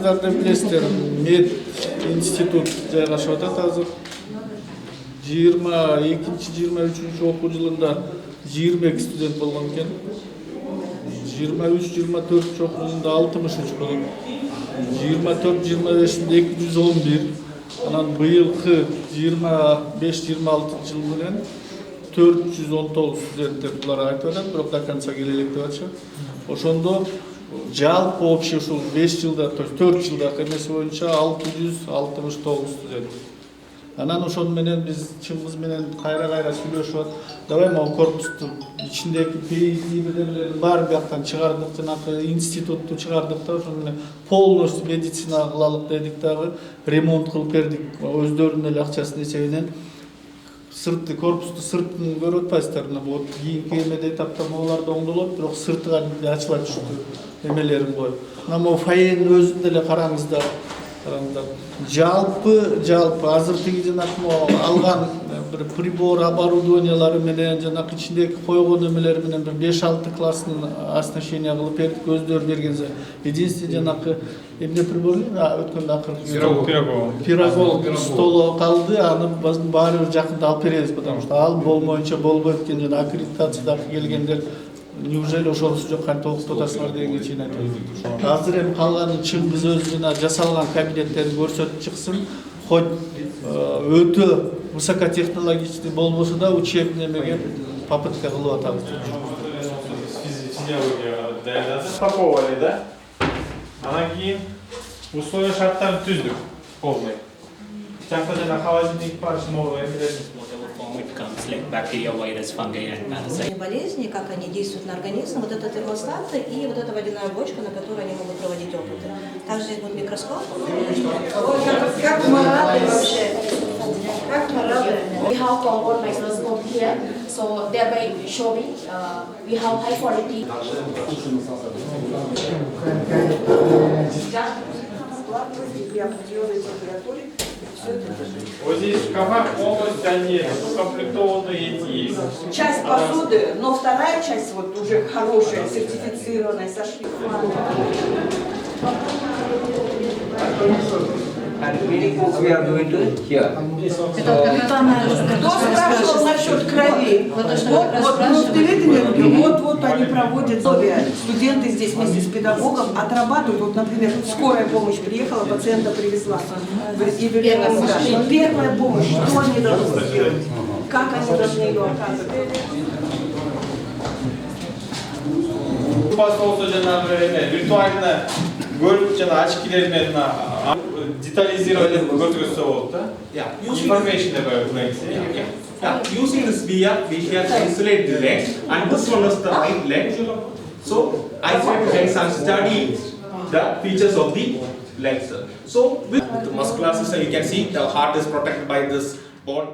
Кыргыздарда билесиздер, мед институт жайгашып атат азыр. 22-23 окуу жылында 22 студент болгон экен. 23-24 окуу жылында 63 болот. 24-25-нде 211. Анан быйылкы 25-26 жыл менен 419 студенттер булар айтып атат, бирок до конца келе элек деп атышат. Ошондо жалпы общий ушул 5 жылда, то есть 4 жылдагы эмеси боюнча 669 студент. Анан ошон менен биз чыңгыз менен кайра сүйлөшүп атып, давай могу корпусту ичиндеги PhD бирдемелерин баарын бияктан чыгардык, жанагы институтту чыгардык да ошону менен полностью медицина кылалык дедик дагы, ремонт кылып бердик өздөрүнүн эле акчасынын эсебинен. Сыртты корпусту сыртын көрүп атпайсыздар, вот кийинки эмеде этапта могулар оңдолот, бирок сырты кадимки ачыла түштү эмелерин коюп. Мына могу фойенин өзүн деле караңыздар. Жалпы азыр тиги жанагы алган бир прибор оборудованиялары менен жанагы ичиндеги койгон эмелер менен бир 5-6 классын оснащение кылып бердик, өздөрү бергенсе. Единственный жанагы эмне прибор өткөндө акыркы пирогол столу калды, аны баары бир жакында алып беребиз, потому что ал болмоюнча болбойт экен, жана аккредитациядагы келгендер неужели ошонусу жок кантип окутуп атасыңар дегенге чейин айтып. Азыр эми калганын чыңгыз өзү жана жасалган кабинеттерди көрсөтүп чыксын. Хоть өтө высокотехнологичный болбосо да учебный эмеге попытка кылып атабыз. Физиология даярдадык, паковали, да? Анан кийин условия шарттарын түздүк полный. Жакта жана холодильник бар, новый эмелерибиз. Like bacteria, virus, fungi and parasites. Болезни, как они действуют на организм, вот это термостаты и вот эта водяная бочка, на которой они могут проводить опыты. Также здесь будет микроскоп. Как мы рады вообще. Как мы рады. We have compound microscope here, so thereby showing we have high quality. При определенной температуре. Вот здесь в шкафах полностью они укомплектованные эти. Часть посуды, но вторая часть вот уже хорошая, сертифицированная, сошли. And meeting we are going to here. Кто спрашивал насчет крови? Вот они проводят студенты здесь вместе с педагогом отрабатывают. Вот, например, скорая помощь приехала, пациента привезла. Первая помощь, что они должны сделать? Как они должны ее оказывать? Виртуально görüp jana açkiler менен детализировать көрсөтсө болот да. Information about legs. Yeah, using this we shall isolate the leg, and this one is the right leg. So isolate the legs and study the features of the legs. So with the muscular system, you can see the heart is protected by this bone.